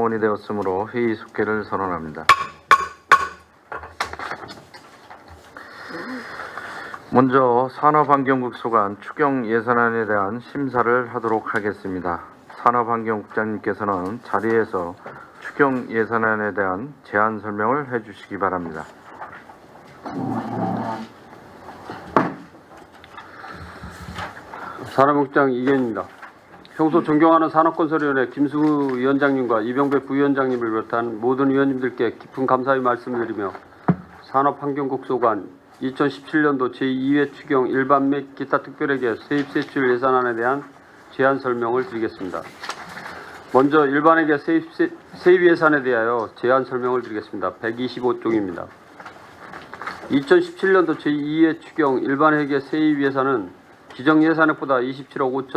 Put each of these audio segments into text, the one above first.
당원이 되었으므로 회의 속회를 선언합니다. 먼저 산업환경국 소관 추경 예산안에 대한 심사를 하도록 하겠습니다. 산업환경국장님께서는 자리에서 추경 예산안에 대한 제안 설명을 해주시기 바랍니다. 산업국장 이견입니다. 평소 존경하는 산업건설위원회 김수우 위원장님과 이병배 부위원장님을 비롯한 모든 위원님들께 깊은 감사의 말씀을 드리며 산업환경국 소관 2017년도 제2회 추경 일반 및 기타 특별회계 세입세출 예산안에 대한 제안 설명을 드리겠습니다. 먼저 일반회계 세입 예산에 대하여 제안 설명을 드리겠습니다. 125쪽입니다. 2017년도 제2회 추경 일반회계 세입 예산은 기정 예산액보다 27억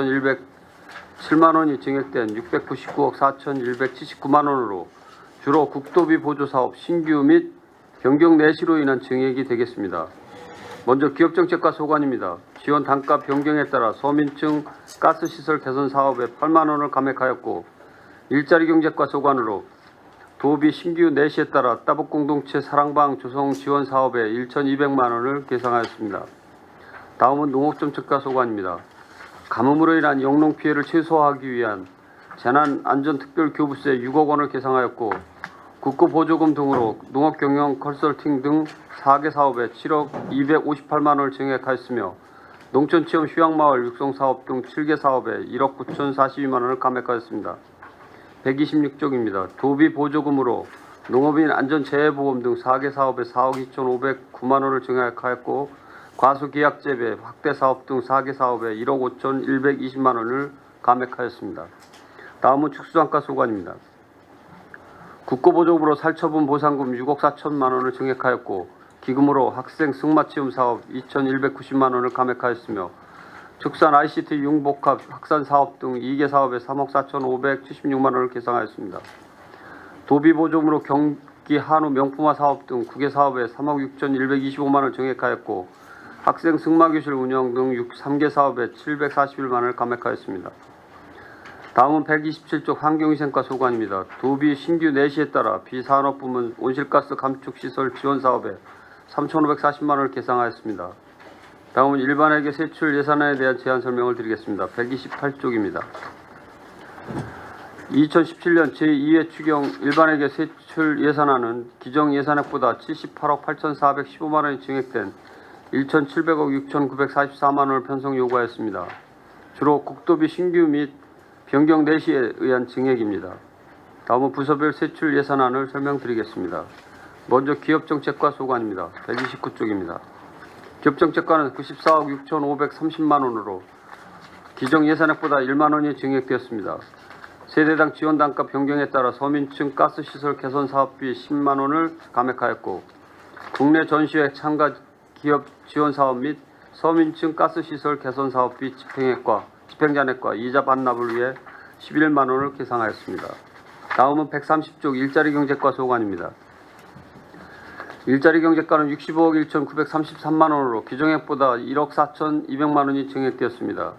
5,107만 원이 증액된 699억 4,179만 원으로 주로 국도비 보조사업 신규 및 변경 내시로 인한 증액이 되겠습니다. 먼저 기업정책과 소관입니다. 지원 단가 변경에 따라 서민층 가스시설 개선 사업에 8만 원을 감액하였고 일자리 경제과 소관으로 도비 신규 내시에 따라 따북공동체 사랑방 조성 지원 사업에 1,200만 원을 계상하였습니다. 다음은 농업정책과 소관입니다. 가뭄으로 인한 영농 피해를 최소화하기 위한 재난안전특별교부세 6억 원을 계상하였고 국고보조금 등으로 농업경영 컨설팅 등 4개 사업에 7억 258만 원을 증액하였으며 농촌체험 휴양마을 육성사업 등 7개 사업에 1억 9,042만 원을 감액하였습니다. 126쪽입니다. 도비보조금으로 농업인 안전재해보험 등 4개 사업에 4억 2,509만 원을 증액하였고 과수계약재배 확대사업 등 4개 사업에 1억 5,120만 원을 감액하였습니다. 다음은 축수단가 소관입니다. 국고보조금으로 살처분 보상금 6억 4천만 원을 증액하였고 기금으로 학생 승마체험 사업 2,190만 원을 감액하였으며 축산 ICT 융복합 확산 사업 등 2개 사업에 3억 4,576만 원을 계상하였습니다. 도비보조금으로 경기 한우 명품화 사업 등 9개 사업에 3억 6,125만 원을 증액하였고 학생 승마교실 운영 등 3개 사업에 741만 원을 감액하였습니다. 다음은 127쪽 환경위생과 소관입니다. 도비 신규 내시에 따라 비산업부문 온실가스 감축시설 지원사업에 3,540만 원을 계상하였습니다. 다음은 일반회계 세출 예산안에 대한 제안 설명을 드리겠습니다. 128쪽입니다. 2017년 제2회 추경 일반회계 세출 예산안은 기정 예산액보다 78억 8,415만 원이 증액된 1,700억 6,944만 원을 편성 요구하였습니다. 주로 국도비 신규 및 변경 내시에 의한 증액입니다. 다음은 부서별 세출 예산안을 설명드리겠습니다. 먼저 기업정책과 소관입니다. 129쪽입니다. 기업정책과는 94억 6,530만 원으로 기정 예산액보다 1만 원이 증액되었습니다. 세대당 지원단가 변경에 따라 서민층 가스시설 개선 사업비 10만 원을 감액하였고 국내 전시회 참가 기업 지원 사업 및 서민층 가스시설 개선 사업비 집행잔액과 이자 반납을 위해 11만 원을 계상하였습니다. 다음은 130쪽 일자리 경제과 소관입니다. 일자리 경제과는 65억 1,933만 원으로 기정액보다 1억 4,200만 원이 증액되었습니다.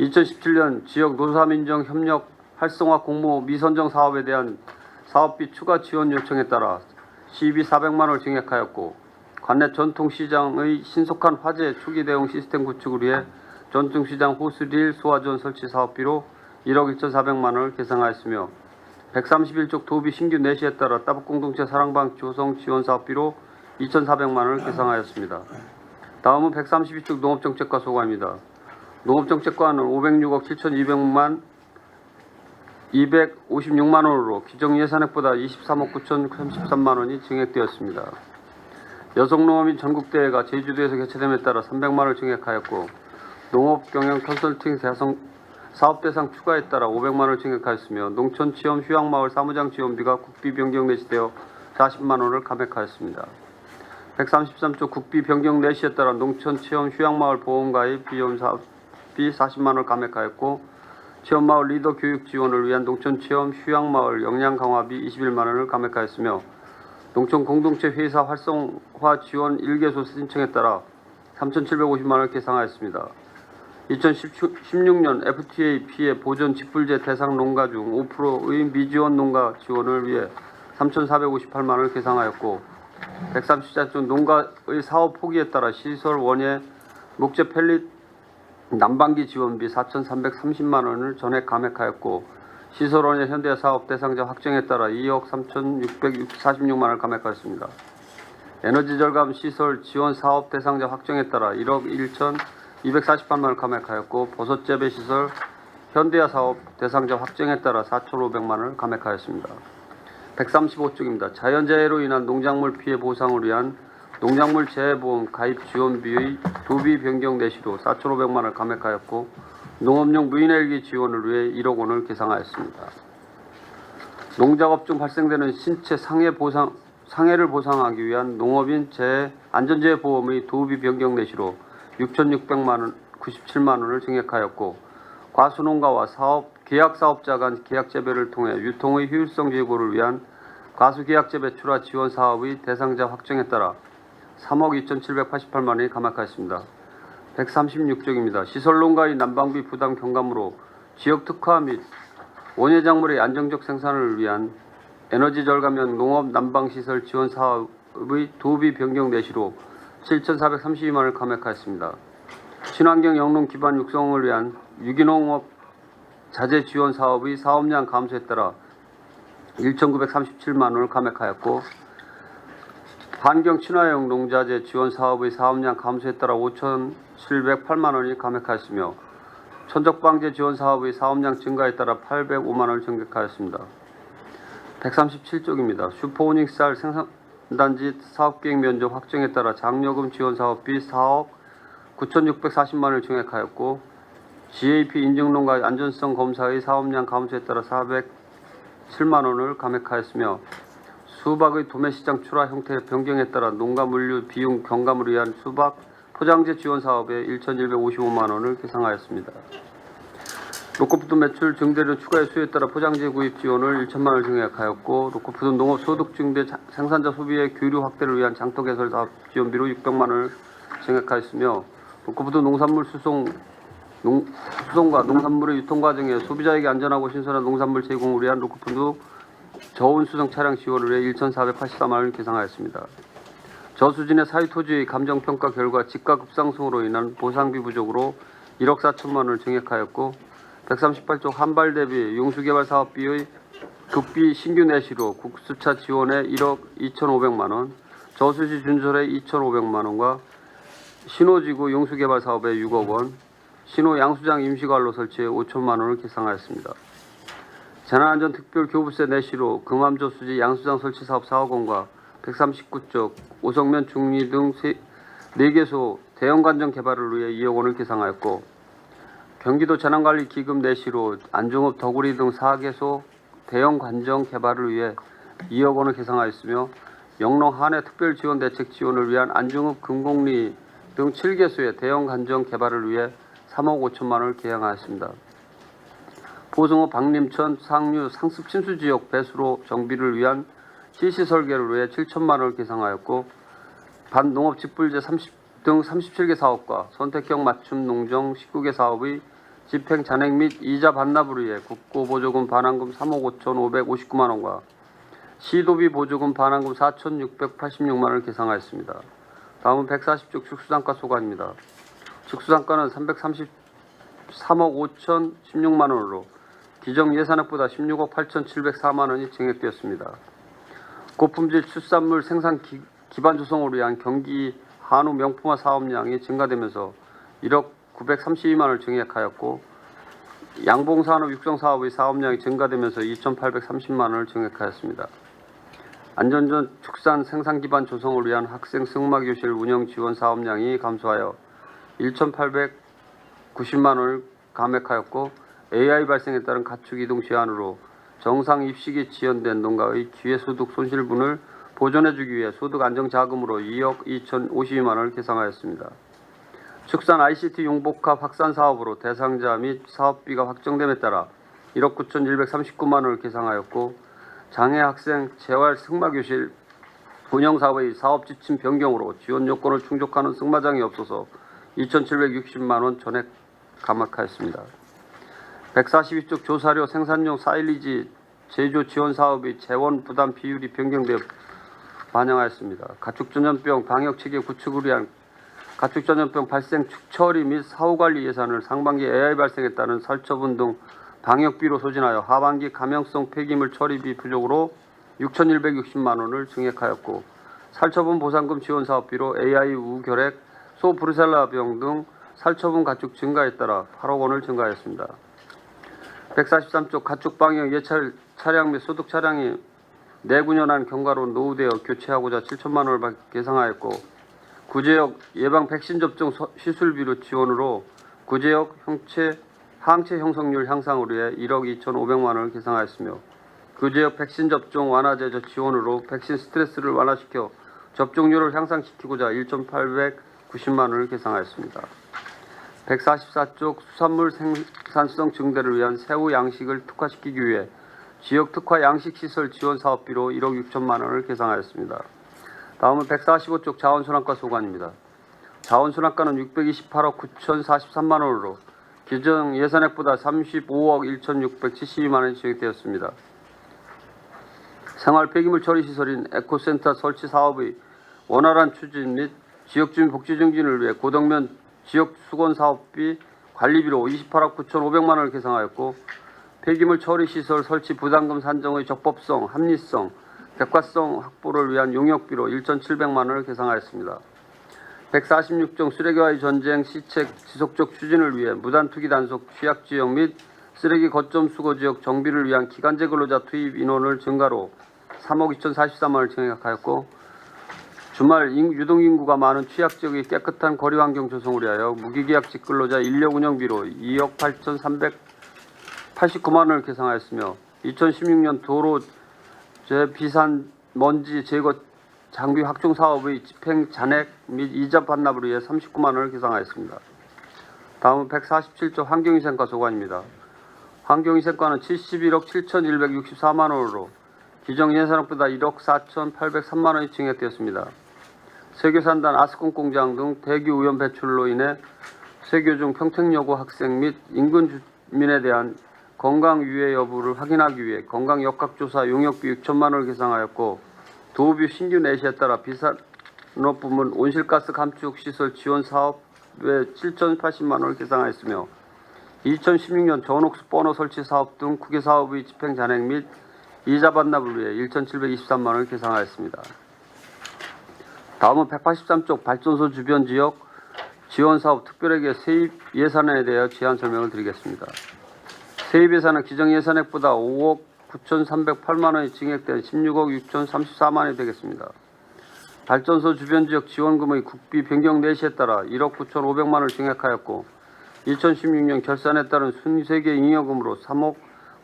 2017년 지역 노사민정 협력 활성화 공모 미선정 사업에 대한 사업비 추가 지원 요청에 따라 시비 400만 원을 증액하였고 관내 전통시장의 신속한 화재 초기 대응 시스템 구축을 위해 전통시장 호스릴 소화전 설치 사업비로 1억 1,400만 원을 계상하였으며 131쪽 도비 신규 내시에 따라 따북공동체 사랑방 조성 지원 사업비로 2,400만 원을 계상하였습니다. 다음은 132쪽 농업정책과 소관입니다. 농업정책과는 506억 7,256만 원으로 기정 예산액보다 23억 9,033만 원이 증액되었습니다. 여성농업인 전국대회가 제주도에서 개최됨에 따라 300만 원을 증액하였고 농업경영 컨설팅 사업대상 추가에 따라 500만 원을 증액하였으며 농촌체험 휴양마을 사무장 지원비가 국비 변경 내시되어 40만 원을 감액하였습니다. 133조 국비 변경 내시에 따라 농촌체험 휴양마을 보험가입 비용 사업비 40만 원을 감액하였고 체험마을 리더 교육 지원을 위한 농촌체험 휴양마을 역량 강화비 21만 원을 감액하였으며 농촌 공동체 회사 활성화 지원 1개소 신청에 따라 3,750만 원을 계상하였습니다. 2016년 FTA 피해 보전 직불제 대상 농가 중 5%의 미지원 농가 지원을 위해 3,458만 원을 계상하였고 130자 중 농가의 사업 포기에 따라 시설 원예 목재 펠릿 난방기 지원비 4,330만 원을 전액 감액하였고 시설 원예 현대 사업 대상자 확정에 따라 2억 3,646만 원을 감액하였습니다. 에너지 절감 시설 지원 사업 대상자 확정에 따라 1억 1,248만 원을 감액하였고 버섯 재배 시설 현대화 사업 대상자 확정에 따라 4,500만 원을 감액하였습니다. 135쪽입니다. 자연재해로 인한 농작물 피해 보상을 위한 농작물 재해보험 가입 지원비의 도비 변경 내시로 4,500만 원을 감액하였고 농업용 무인헬기 지원을 위해 1억 원을 계상하였습니다. 농작업 중 발생되는 신체 상해를 보상하기 위한 농업인 안전재해보험의 도비 변경 내시로 6,600만 원, 97만 원을 증액하였고 과수농가와 계약사업자 간 계약재배를 통해 유통의 효율성 제고를 위한 과수계약재배 출하 지원 사업의 대상자 확정에 따라 3억 2,788만 원이 감액하였습니다. 136쪽입니다. 시설농가의 난방비 부담 경감으로 지역 특화 및 원예작물의 안정적 생산을 위한 에너지 절감형 농업 난방시설 지원 사업의 도비 변경 내시로 7,432만 원을 감액하였습니다. 친환경 영농 기반 육성을 위한 유기농업 자재 지원 사업의 사업량 감소에 따라 1,937만 원을 감액하였고 환경 친화형 농자재 지원 사업의 사업량 감소에 따라 5,708만 원이 감액하였으며 천적방제 지원 사업의 사업량 증가에 따라 805만 원을 증액하였습니다. 137쪽입니다. 슈퍼오닉 쌀 생산단지 사업계획 면적 확정에 따라 장려금 지원 사업비 4억 9,640만 원을 증액하였고 GAP 인증농가의 안전성 검사의 사업량 감소에 따라 407만 원을 감액하였으며 수박의 도매시장 출하 형태 변경에 따라 농가 물류 비용 경감을 위한 수박 포장재 지원 사업에 1,155만 원을 계상하였습니다. 로코푸드 매출 증대료 추가의 수요에 따라 포장재 구입 지원을 1천만 원을 증액하였고 로코푸드 농업 소득 증대 생산자 소비의 교류 확대를 위한 장터 개설 사업 지원비로 600만 원을 증액하였으며 로코푸드 농산물 수송과 농산물의 유통 과정에 소비자에게 안전하고 신선한 농산물 제공을 위한 로코푸드 저온 수송 차량 지원을 위해 1,484만 원을 계상하였습니다. 저수진의 사유 토지의 감정평가 결과 지가 급상승으로 인한 보상비 부족으로 1억 4천만 원을 증액하였고 138쪽 한발 대비 용수개발 사업비의 급비 신규 내시로 국수차 지원에 1억 2,500만 원, 저수지 준설에 2,500만 원과 신호지구 용수개발 사업에 6억 원, 신호 양수장 임시관로 설치에 5천만 원을 계상하였습니다. 재난안전특별교부세 내시로 금암저수지 양수장 설치 사업 4억 원과 139쪽 오성면 중리 등 4개소 대형관정 개발을 위해 2억 원을 계상하였고 경기도 재난관리기금 내시로 안중읍 덕우리 등 4개소 대형관정 개발을 위해 2억 원을 계상하였으며 영농 한해 특별지원대책 지원을 위한 안중읍 금곡리 등 7개소의 대형관정 개발을 위해 3억 5천만 원을 계양하였습니다. 보성읍 박림천 상류 상습 침수지역 배수로 정비를 위한 CC 설계를 위해 7천만 원을 계상하였고 반농업 직불제 등 37개 사업과 선택형 맞춤 농정 19개 사업의 집행 잔액 및 이자 반납을 위해 국고보조금 반환금 3억 5,559만 원과 시도비 보조금 반환금 4,686만 원을 계상하였습니다. 다음은 140쪽 축수상가 소관입니다. 축수상가는 333억 5,016만 원으로 기정 예산액보다 16억 8,704만 원이 증액되었습니다. 고품질 축산물 생산 기반 조성을 위한 경기 한우 명품화 사업량이 증가되면서 1억 932만 원을 증액하였고 양봉산업 육성사업의 사업량이 증가되면서 2,830만 원을 증액하였습니다. 안전전 축산 생산 기반 조성을 위한 학생 승마교실 운영 지원 사업량이 감소하여 1,890만 원을 감액하였고 AI 발생에 따른 가축 이동 제한으로 정상 입식이 지연된 농가의 기회소득 손실분을 보존해주기 위해 소득 안정자금으로 2억 2,052만 원을 계상하였습니다. 축산 ICT 용복합 확산 사업으로 대상자 및 사업비가 확정됨에 따라 1억 9,139만 원을 계상하였고 장애 학생 재활 승마교실 운영사업의 사업지침 변경으로 지원 요건을 충족하는 승마장이 없어서 2,760만 원 전액 감액하였습니다. 142쪽 조사료 생산용 사일리지 제조 지원 사업의 재원 부담 비율이 변경되어 반영하였습니다. 가축전염병 방역 체계 구축을 위한 가축전염병 발생 축처리 및 사후관리 예산을 상반기 AI 발생에 따른 살처분 등 방역비로 소진하여 하반기 감염성 폐기물 처리비 부족으로 6,160만 원을 증액하였고, 살처분 보상금 지원 사업비로 AI 우결핵, 소브루셀라병 등 살처분 가축 증가에 따라 8억 원을 증가하였습니다. 143쪽 가축 방역 예찰 차량 및 소득 차량이 내구년한 경과로 노후되어 교체하고자 7천만 원을 계상하였고, 구제역 예방 백신 접종 시술비로 지원으로 구제역 항체 형성률 향상을 위해 1억 2,500만 원을 계상하였으며, 구제역 백신 접종 완화 제조 지원으로 백신 스트레스를 완화시켜 접종률을 향상시키고자 1,890만 원을 계상하였습니다. 144쪽 수산물 생산성 증대를 위한 새우 양식을 특화시키기 위해 지역 특화 양식 시설 지원 사업비로 1억 6천만 원을 계상하였습니다. 다음은 145쪽 자원순환과 소관입니다. 자원순환가는 628억 9,043만 원으로 기정 예산액보다 35억 1,672만 원이 증액되었습니다. 생활 폐기물 처리 시설인 에코센터 설치 사업의 원활한 추진 및 지역주민 복지 증진을 위해 고덕면 지역 수건 사업비 관리비로 28억 9,500만 원을 계상하였고, 폐기물 처리 시설 설치 부담금 산정의 적법성, 합리성, 객관성 확보를 위한 용역비로 1,700만 원을 계상하였습니다. 146종 쓰레기와의 전쟁 시책 지속적 추진을 위해 무단 투기 단속 취약 지역 및 쓰레기 거점 수거 지역 정비를 위한 기간제 근로자 투입 인원을 증가로 3억 2,043만 원을 증액하였고, 주말 유동 인구가 많은 취약 지역의 깨끗한 거리 환경 조성을 위하여 무기계약직 근로자 인력 운영비로 2억 8,389만 원을 계상하였으며, 2016년 도로 비산 먼지 제거 장비 확충 사업의 집행 잔액 및 이자 반납을 위해 39만 원을 계상하였습니다. 다음은 147조 환경위생과 소관입니다. 환경위생과는 71억 7,164만 원으로 기정 예산액보다 1억 4,803만 원이 증액되었습니다. 세교산단 아스콘 공장 등 대기 오염 배출로 인해 세교 중 평택여고 학생 및 인근 주민에 대한 건강 유해 여부를 확인하기 위해 건강 역학조사 용역비 6천만 원을 계상하였고, 도읍이 신규 내시에 따라 비산업 부문 온실가스 감축 시설 지원 사업에 7,080만 원을 계상하였으며, 2016년 전옥수 버너 설치 사업 등 9개 사업의 집행 잔액 및 이자 반납을 위해 1,723만 원을 계상하였습니다. 다음은 183쪽 발전소 주변 지역 지원 사업 특별회계 세입 예산에 대해 제안 설명을 드리겠습니다. 세입 예산은 기정 예산액보다 5억 9,308만 원이 증액된 16억 6,034만 원이 되겠습니다. 발전소 주변 지역 지원금의 국비 변경 내시에 따라 1억 9,500만 원을 증액하였고, 2016년 결산에 따른 순세계 잉여금으로 3억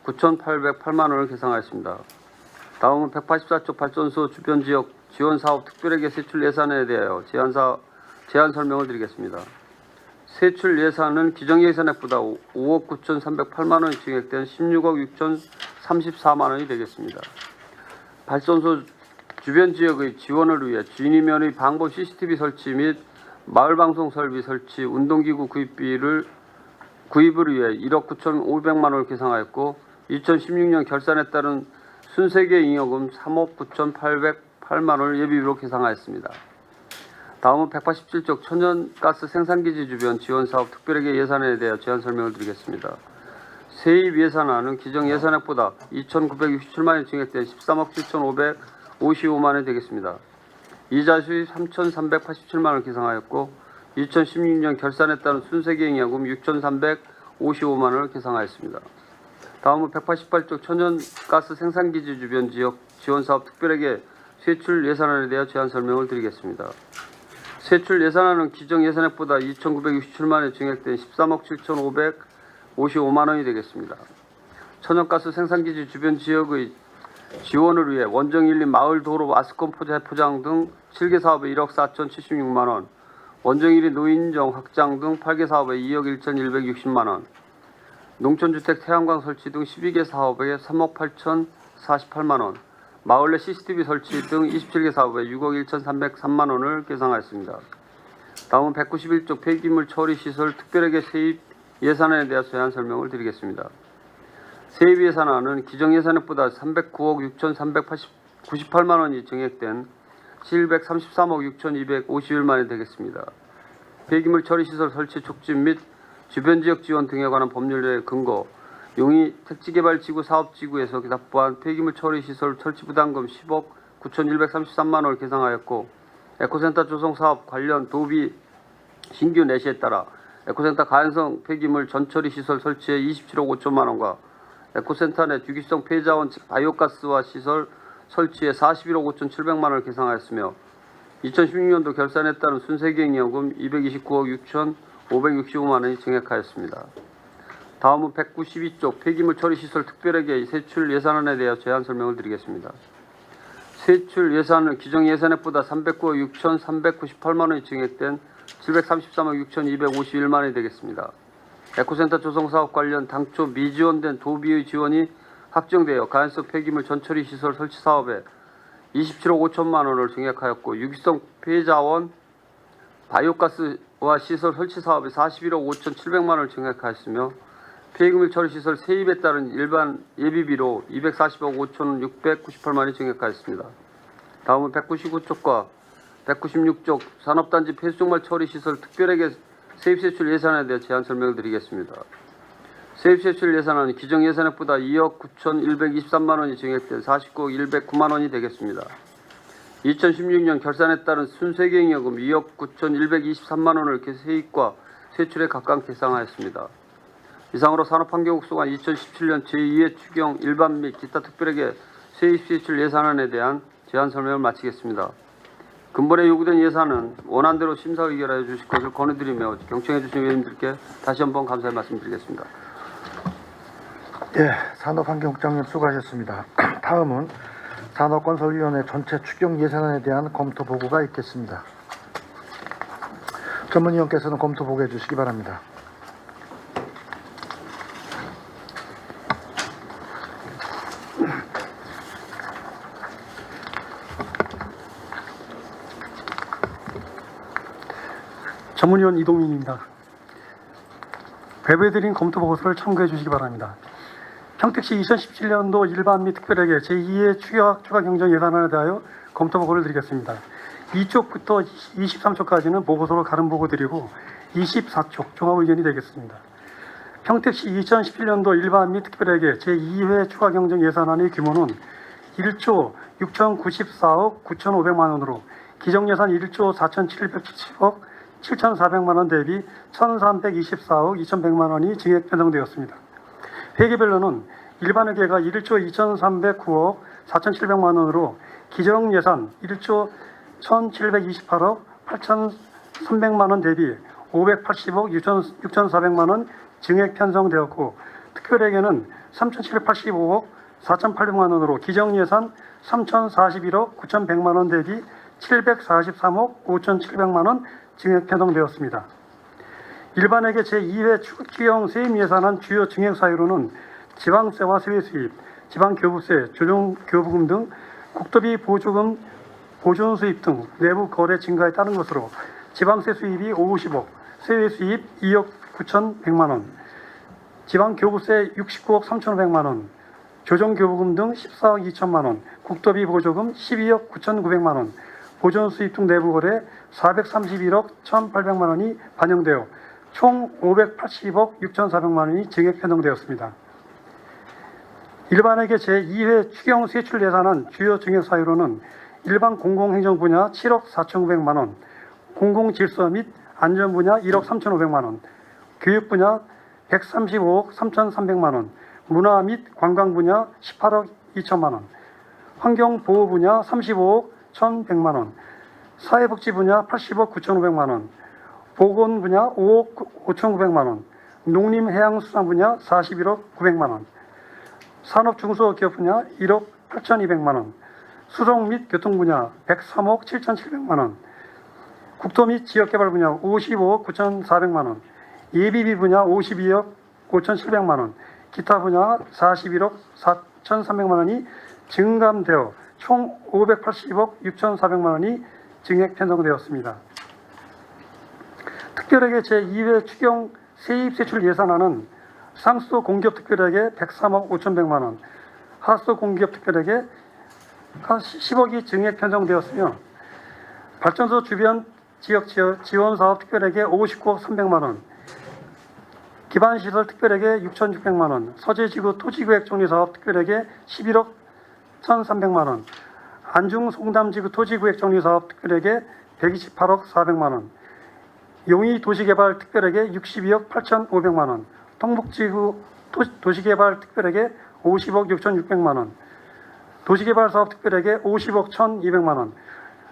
9,808만 원을 계상하였습니다. 다음은 184쪽 발전소 주변 지역 지원 사업 특별회계 세출 예산에 대하여 제안 설명을 드리겠습니다. 세출 예산은 기정 예산액보다 5억 9,308만 원이 증액된 16억 6,034만 원이 되겠습니다. 발전소 주변 지역의 지원을 위해 진위면의 방범 CCTV 설치 및 마을방송 설비 설치, 운동기구 구입을 위해 1억 9,500만 원을 계상하였고, 2016년 결산에 따른 순세계 잉여금 3억 9,808만 원을 예비비로 계상하였습니다. 다음은 187쪽 천연가스 생산기지 주변 지원사업 특별회계 예산에 대해 제안 설명을 드리겠습니다. 세입 예산안은 기정 예산액보다 2,967만 원이 증액된 13억 7,555만 원이 되겠습니다. 이자 수입 3,387만 원을 계상하였고, 2016년 결산에 따른 순세계 잉여금 6,355만 원을 계상하였습니다. 다음은 188쪽 천연가스 생산기지 주변 지역 지원사업 특별회계 세출 예산안에 대해 제안 설명을 드리겠습니다. 세출 예산안은 기정 예산액보다 2,967만 원이 증액된 13억 7,555만 원이 되겠습니다. 천연가스 생산기지 주변 지역의 지원을 위해 원정 1, 2 마을 도로 아스콘 포장 등 7개 사업에 1억 4,076만 원, 원정 1, 2 노인정 확장 등 8개 사업에 2억 1,160만 원, 농촌주택 태양광 설치 등 12개 사업에 3억 8,048만 원, 마을 내 CCTV 설치 등 27개 사업에 6억 1,303만 원을 계상하였습니다. 다음은 191쪽 폐기물 처리 시설 특별회계 세입 예산안에 대해 제한 설명을 드리겠습니다. 세입 예산안은 기정 예산액보다 309억 6,398만 원이 증액된 733억 6,251만 원이 되겠습니다. 폐기물 처리 시설 설치 촉진 및 주변 지역 지원 등에 관한 법률의 근거, 용의 택지개발지구 사업지구에서 납부한 폐기물 처리 시설 설치 부담금 10억 9,133만 원을 계상하였고, 에코센터 조성 사업 관련 도비 신규 내시에 따라 에코센터 가연성 폐기물 전처리 시설 설치에 27억 5천만 원과 에코센터 내 주기성 폐자원 즉 바이오가스화 시설 설치에 41억 5천7백만 원을 계상하였으며 2016년도 결산에 따른 순세기행연금 229억 6,565만 원이 증액하였습니다. 다음은 192쪽 폐기물 처리 시설 특별회계 세출 예산안에 대해 제한 설명을 드리겠습니다. 세출 예산은 기정 예산액보다 309억 6,398만 원이 증액된 733억 6,251만 원이 되겠습니다. 에코센터 조성 사업 관련 당초 미지원된 도비의 지원이 확정되어 가연성 폐기물 전처리 시설 설치 사업에 27억 5천만 원을 증액하였고, 유기성 폐자원 바이오가스화 시설 설치 사업에 41억 5천7백만 원을 증액하였으며, 폐기물 처리 시설 세입에 따른 일반 예비비로 240억 5천698만 원이 증액하였습니다. 다음은 199쪽과 196쪽 산업단지 폐수종말 처리 시설 특별회계 세입세출 예산에 대해 제한 설명을 드리겠습니다. 세입세출 예산은 기정 예산액보다 2억 9,123만 원이 증액된 49억 109만 원이 되겠습니다. 2016년 결산에 따른 순세기행연금 2억 9,123만 원을 세입과 세출에 각각 계상하였습니다. 이상으로 산업환경국 소관 2017년 제2회 추경 일반 및 기타 특별회계 세입세출 예산안에 대한 제안 설명을 마치겠습니다. 근본에 요구된 예산은 원안대로 심사 의결하여 주실 것을 권유드리며 경청해 주신 의원님들께 다시 한번 감사의 말씀드리겠습니다. 예, 산업환경국장님 수고하셨습니다. 다음은 산업건설위원회 전체 추경 예산안에 대한 검토 보고가 있겠습니다. 전문위원께서는 검토 보고해 주시기 바랍니다. 전문위원 이동민입니다. 배부해드린 검토 보고서를 참고해 주시기 바랍니다. 평택시 2017년도 일반 및 특별회계 제2회 추가 경정 예산안에 대하여 검토 보고를 드리겠습니다. 2쪽부터 23쪽까지는 보고서로 가름 보고 드리고 24쪽 종합 의견이 되겠습니다. 평택시 2017년도 일반 및 특별회계 제2회 추가 경정 예산안의 규모는 1조 6,094억 9,500만 원으로 기정예산 1조 4,770억 7,400만 원 대비 1,324억 2,100만 원이 증액 편성되었습니다. 회계별로는 일반회계가 1조 2,309억 4,700만 원으로 기정예산 1조 1,728억 8,300만 원 대비 580억 6,400만 원 증액 편성되었고, 특별회계는 3,785억 4,800만 원으로 기정예산 3,041억 9,100만 원 대비 743억 5,700만 원 증액 편성되었습니다. 일반회계 제2회 추경 세입 예산안 주요 증액 사유로는 지방세와 세외 수입, 지방교부세, 조정교부금 등 국토비 보조금, 보존 수입 등 내부 거래 증가에 따른 것으로 지방세 수입이 50억, 세외 수입 2억 9,100만 원, 지방교부세 69억 3,500만 원, 조정교부금 등 14억 2천만 원, 국토비 보조금 12억 9,900만 원, 보존 수입 등 내부 거래 431억 1,800만 원이 반영되어 총 580억 6,400만 원이 증액 편성되었습니다. 일반회계 제2회 추경 세출 예산안 주요 증액 사유로는 일반 공공행정 분야 7억 4,900만 원, 공공질서 및 안전 분야 1억 3,500만 원, 교육 분야 135억 3,300만 원, 문화 및 관광 분야 18억 2천만 원, 환경보호 분야 35억 1,100만 원, 사회복지 분야 80억 9,500만 원, 보건 분야 5억 5,900만 원, 농림해양수산 분야 41억 900만 원, 산업중소기업 분야 1억 8,200만 원, 수송 및 교통 분야 103억 7,700만 원, 국토 및 지역개발 분야 55억 9,400만 원, 예비비 분야 52억 5,700만 원, 기타 분야 41억 4,300만 원이 증감되어 총 580억 6,400만 원이 증액 편성되었습니다. 특별회계 제2회 추경 세입세출 예산안은 상수 공기업 특별에게 103억 5,100만 원, 하수 공기업 특별에게 10억이 증액 편성되었으며 발전소 주변 지역 지원 사업 특별에게 59억 300만 원, 기반시설 특별에게 6,600만 원, 서재지구 토지구획 정리사업 특별에게 11억 1,300만 원, 안중 송담지구 토지구획 정리사업 특별에게 128억 400만 원, 용의 도시개발 특별에게 62억 8,500만 원, 통북지구 도시개발 특별에게 50억 6,600만 원, 도시개발 사업 특별에게 50억 1,200만 원,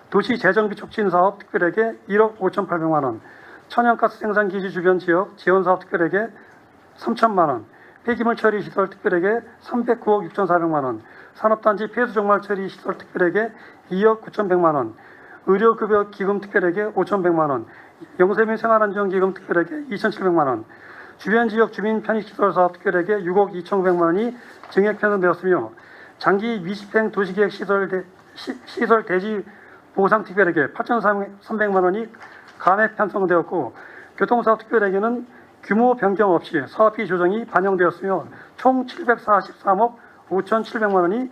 도시재정비 촉진 사업 특별에게 1억 5,800만 원, 천연가스 생산 기지 주변 지역 지원 사업 특별에게 3천만 원, 폐기물 처리 시설 특별에게 309억 6,400만 원, 산업단지 폐수 종말 처리 시설 특별에게 2억 9,100만 원, 의료급여 기금 특별에게 5,100만 원, 영세민 생활안정기금 특별에게 2,700만 원, 주변 지역 주민 편익시설 사업 특별에게 6억 2,900만 원이 증액 편성되었으며 장기 미집행 도시계획 시설 대지 보상 특별에게 8,300만 원이 감액 편성되었고 교통사업 특별에게는 규모 변경 없이 사업비 조정이 반영되었으며 총 743억 5,700만 원이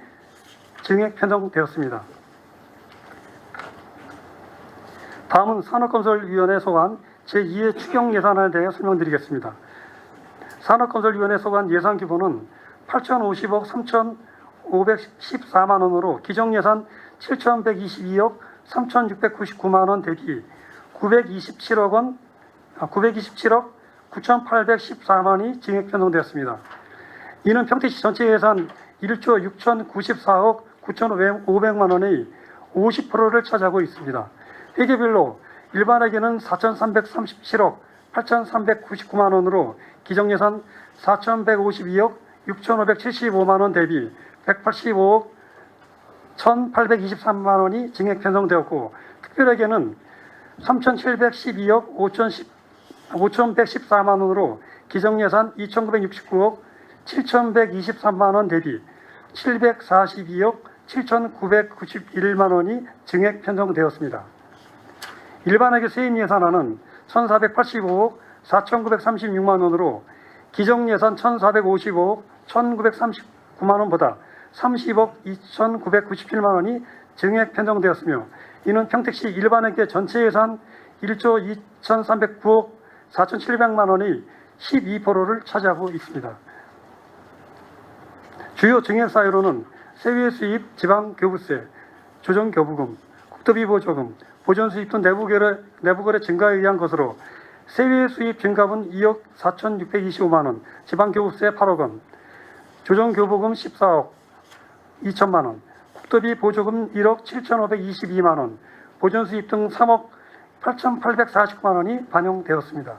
증액 편성되었습니다. 다음은 산업건설위원회 소관 제2회 추경 예산안에 대해 설명드리겠습니다. 산업건설위원회 소관 예산 규모는 8,050억 3,514만 원으로 기정예산 7,122억 3,699만 원 대비 927억 9,814만 원이 증액 편성되었습니다. 이는 평택시 전체 예산 1조 6,094억 9,500만 원의 50%를 차지하고 있습니다. 회계별로 일반에게는 4,337억 8,399만 원으로 기정예산 4,152억 6,575만 원 대비 185억 1,823만 원이 증액 편성되었고 특별에게는 3,712억 5,114만 원으로 기정예산 2,969억 7,123만 원 대비 742억 7,991만 원이 증액 편성되었습니다. 일반회계 세입 예산안은 1,485억 4,936만 원으로 기정예산 1,455억 1,939만 원보다 30억 2,997만 원이 증액 편성되었으며 이는 평택시 일반회계 전체 예산 1조 2,309억 4,700만 원의 12%를 차지하고 있습니다. 주요 증액 사유로는 세외 수입 지방교부세, 조정교부금, 국토비 보조금, 보존수입 등 내부거래 증가에 의한 것으로 세외 수입 증가분 2억 4,625만 원, 지방교부세 8억 원, 조정교부금 14억 2천만 원, 국토비 보조금 1억 7,522만 원, 보존수입 등 3억 8,849만 원이 반영되었습니다.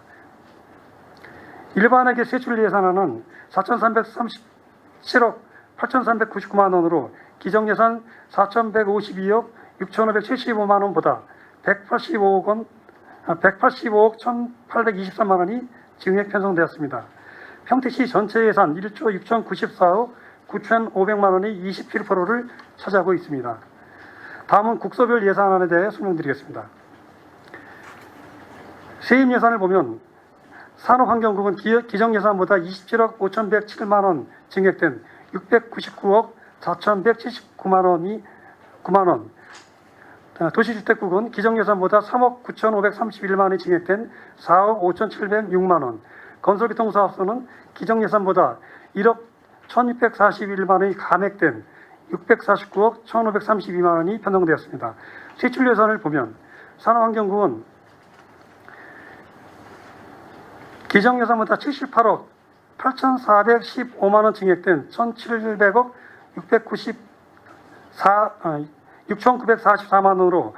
일반회계 세출 예산안은 4,337억 8,399만 원으로 기정예산 4,152억 6,575만 원보다 185억 1,823만 원이 증액 편성되었습니다. 평택시 전체 예산 1조 6,094억 9,500만 원의 27%를 차지하고 있습니다. 다음은 국소별 예산안에 대해 설명드리겠습니다. 세입 예산을 보면 산업환경국은 기정예산보다 27억 5,107만 원 증액된 699억 4,179만 원, 도시주택국은 기정예산보다 3억 9,531만 원이 증액된 4억 5,706만 원, 건설교통사업소는 기정예산보다 1억 1,641만 원이 감액된 649억 1,532만 원이 편성되었습니다. 세출 예산을 보면 산업환경국은 기정예산보다 78억 8,415만 원 증액된 1,700억 6,944만 원으로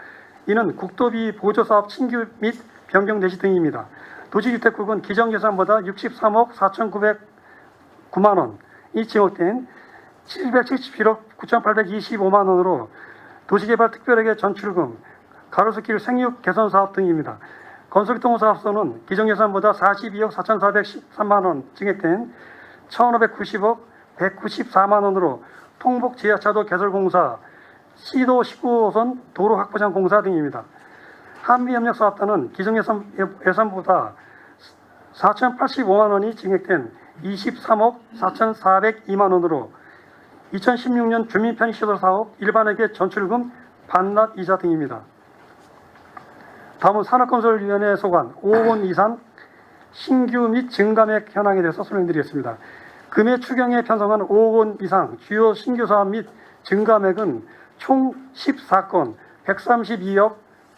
이는 국도비 보조사업 신규 및 변경 내시 등입니다. 도시주택국은 기정예산보다 63억 4,909만 원이 증액된 777억 9,825만 원으로 도시개발 특별회계 전출금, 가로수길 생육 개선 사업 등입니다. 건설교통사업소는 기정예산보다 42억 4,413만 원 증액된 1,590억 194만 원으로 통북 지하차도 개설공사, 시도 19호선 도로 확보장 공사 등입니다. 한미협력사업단은 기정예산보다 4,085만 원이 증액된 23억 4,402만 원으로 2016년 주민편의시설 사업 일반회계 전출금 반납 이자 등입니다. 다음은 산업건설위원회에 소관 5억 원 이상 신규 및 증감액 현황에 대해서 설명드리겠습니다. 금액 추경에 편성한 5억 원 이상 주요 신규 사업 및 증감액은 총 14건 132억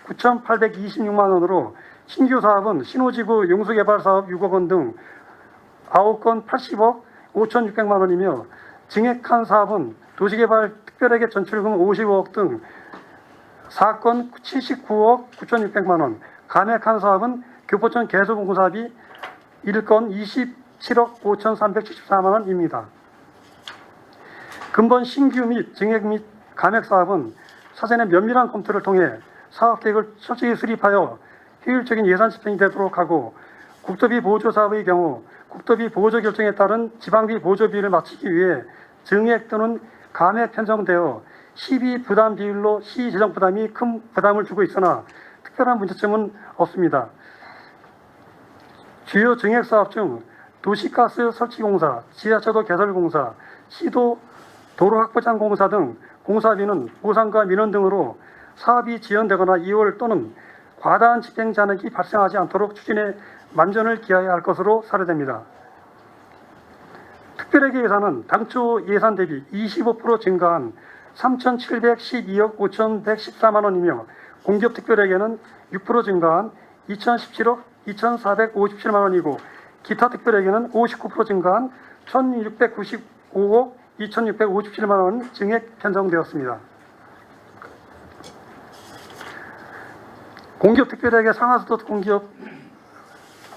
9,826만 원으로 신규 사업은 신호지구 용수개발 사업 6억 원 등 9건 80억 5,600만 원이며 증액한 사업은 도시개발 특별회계 전출금 55억 등 4건 79억 9,600만 원, 감액한 사업은 교포천 개소공사비 1건 27억 5,374만 원입니다. 근본 신규 및 증액 및 감액 사업은 사전에 면밀한 검토를 통해 사업 계획을 철저히 수립하여 효율적인 예산 집행이 되도록 하고 국토비 보조 사업의 경우 국토비 보조 결정에 따른 지방비 보조비를 마치기 위해 증액 또는 감액 편성되어 시비 부담 비율로 시 재정 부담이 큰 부담을 주고 있으나 특별한 문제점은 없습니다. 주요 증액 사업 중 도시가스 설치공사, 지하차도 개설공사, 시도 도로 확보장 공사 등 공사비는 보상과 민원 등으로 사업이 지연되거나 이월 또는 과다한 집행 잔액이 발생하지 않도록 추진에 만전을 기하여야 할 것으로 사례됩니다. 특별회계 예산은 당초 예산 대비 25% 증가한 3,712억 5,114만 원이며 공기업 특별회계는 6% 증가한 2,017억 2,457만 원이고 기타 특별회계는 59% 증가한 1,695억 2,657만 원 증액 편성되었습니다. 공기업 특별회계 상하수도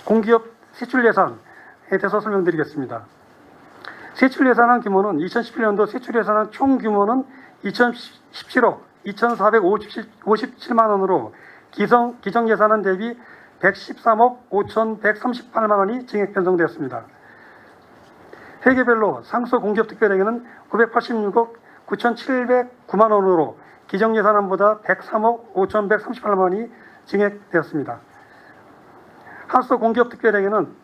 공기업 세출 예산에 대해서 설명드리겠습니다. 세출 예산안 규모는 2017년도 세출 예산안 총 규모는 2,017억 2,457만 원으로 기정 예산안 대비 113억 5,138만 원이 증액 편성되었습니다. 회계별로 상수 공기업 특별회계는 986억 9,709만 원으로 기정 예산안보다 103억 5,138만 원이 증액되었습니다. 하수도 공기업 특별회계는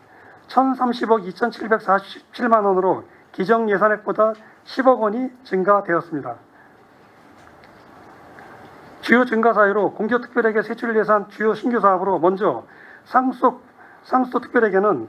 1,030억 2,747만 원으로 기정 예산액보다 10억 원이 증가되었습니다. 주요 증가 사유로 공기업 특별회계 세출 예산 주요 신규 사업으로 먼저 상수도 특별회계는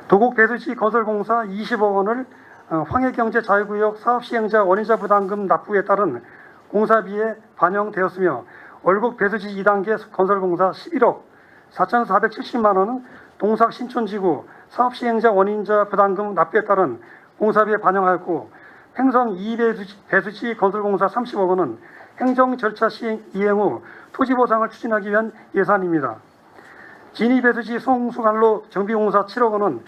도곡 배수지 건설공사 20억 원을 황해경제자유구역 사업시행자 원인자 부담금 납부에 따른 공사비에 반영되었으며 월곡 배수지 2단계 건설공사 11억 4,470만 원은 동삭 신촌지구 사업시행자 원인자 부담금 납부에 따른 공사비에 반영하였고 행성 2배수지 건설공사 30억 원은 행정 절차 이행 후 토지보상을 추진하기 위한 예산입니다. 진이배수지 송수관로 정비공사 7억 원은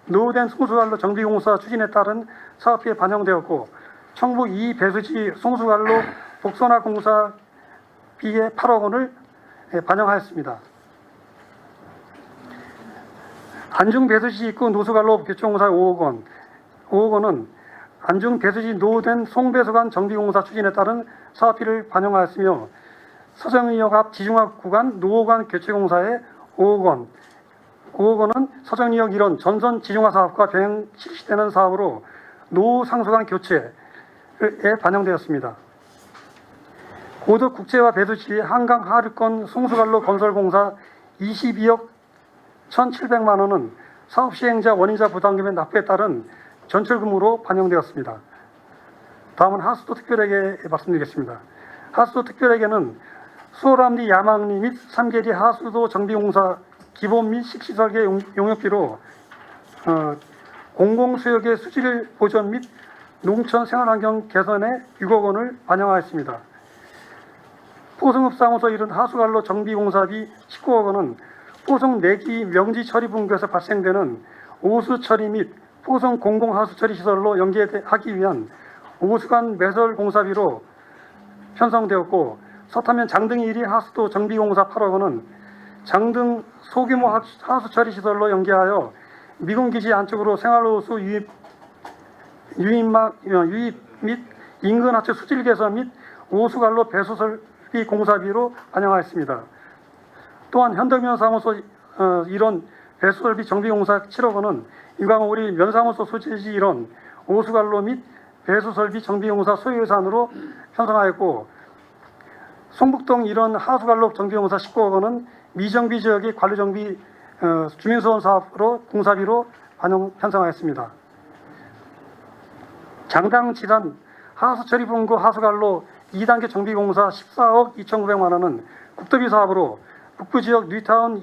노후된 송수관로 정비공사 추진에 따른 사업비에 반영되었고 청북 2배수지 송수관로 복선화 공사비에 8억 원을 반영하였습니다. 안중 배수지 입구 노수관로 교통공사 5억 원은 안중 배수지 노후된 송배수관 정비공사 추진에 따른 사업비를 반영하였으며 서정리역 앞 지중합 구간 노후관 교체공사에 5억 원은 서정리역 1원 전선 지중화 사업과 병행 실시되는 사업으로 노후 상수관 교체에 반영되었습니다. 고덕 국제화 배수지 한강 하류권 송수관로 건설공사 22억 1,700만 원은 사업시행자 원인자 부담금의 납부에 따른 전출금으로 반영되었습니다. 다음은 하수도 특별회계 말씀드리겠습니다. 하수도 특별회계는 수호람리 야망리 및 삼계리 하수도 정비공사 기본 및 식시설계 용역비로 공공수역의 수질 보전 및 농촌 생활환경 개선에 6억 원을 반영하였습니다. 포승읍사무소 이른 하수관로 정비공사비 19억 원은 포승 내기 명지 처리 분구에서 발생되는 오수 처리 및 포승 공공하수 처리 시설로 연계하기 위한 오수관 매설 공사비로 편성되었고 서타면 장등 1위 하수도 정비공사 8억 원은 장등 소규모 하수 처리 시설로 연계하여 미군기지 안쪽으로 생활호수 유입 및 인근 하체 수질 개선 및 오수관로 배수설비 공사비로 반영하였습니다. 또한 현대면사무소 일원 배수설비 정비공사 7억 원은 인광오리 면사무소 소재지 일원 오수관로 및 배수설비 정비공사 소유예산으로 편성하였고, 송북동 일원 하수관로 정비공사 19억 원은 미정비 지역의 관리정비 주민수원 사업으로 공사비로 편성하였습니다. 장당 지단 하수처리분구 하수관로 2단계 정비공사 14억 2,900만 원은 국도비 사업으로 북부지역 뉴타운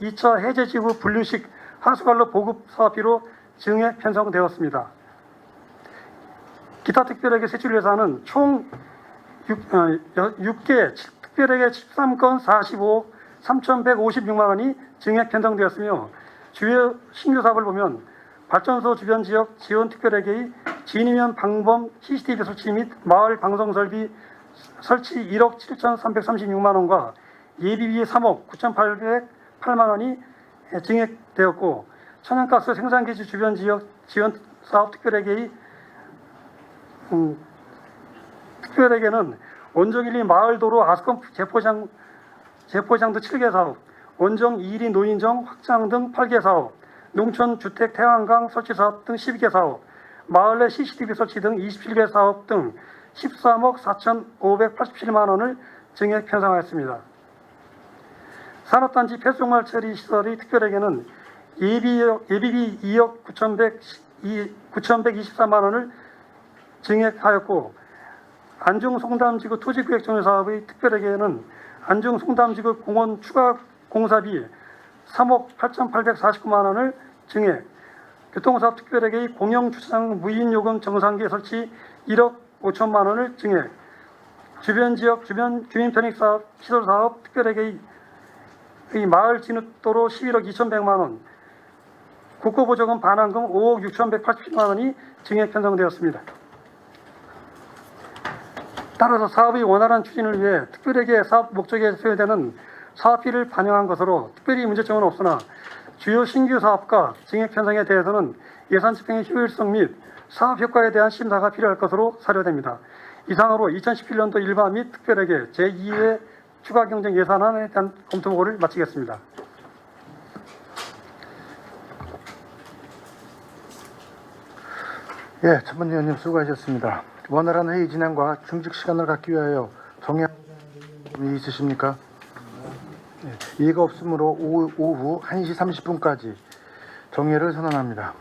2차 해제지구 분류식 하수관로 보급 사업비로 증액 편성되었습니다. 기타 특별회계 세출 예산은 총 6개 특별회계 13건 45억 3,156만 원이 증액 편성되었으며, 주요 신규 사업을 보면 발전소 주변 지역 지원 특별회계의 진이면 방범 CCTV 설치 및 마을 방송 설비 설치 1억 7,336만 원과 예비비 3억 9,808만 원이 증액되었고, 천연가스 생산기지 주변 지역 지원 사업 특별회계의 특별회계는 원정 1리 마을도로 아스콘 제포장도 7개 사업, 원정 2리 노인정 확장 등 8개 사업, 농촌주택 태양광 설치 사업 등 12개 사업, 마을 내 CCTV 설치 등 27개 사업 등 13억 4,587만 원을 증액 편성하였습니다. 산업단지 폐수공할 처리 시설의 특별회계는 예비비 2억 9,123만 원을 증액하였고, 안중 송담지구 토지구역 정비 사업의 특별회계는 안중 송담지구 공원 추가 공사비 3억 8,849만 원을 증액, 교통사업 특별회계의 공영주차장 무인요금 정상기 설치 1억 5천만 원을 증액, 주변 지역 주변 주민 편익 사업 시설 사업 특별회계의 마을 진흙도로 11억 2,100만 원, 국고보조금 반환금 5억 6,180만 원이 증액 편성되었습니다. 따라서 사업의 원활한 추진을 위해 특별회계 사업 목적에 소요되는 사업비를 반영한 것으로 특별히 문제점은 없으나, 주요 신규 사업과 증액 편성에 대해서는 예산 집행의 효율성 및 사업 효과에 대한 심사가 필요할 것으로 사료됩니다. 이상으로 2017년도 일반 및 특별회계 제2회 추가 경정 예산안에 대한 검토 보고를 마치겠습니다. 예, 천문 의원님 수고하셨습니다. 원활한 회의 진행과 중직 시간을 갖기 위하여 정해 점이 있으십니까? 이의가 없으므로 오후 1시 30분까지 정회를 선언합니다.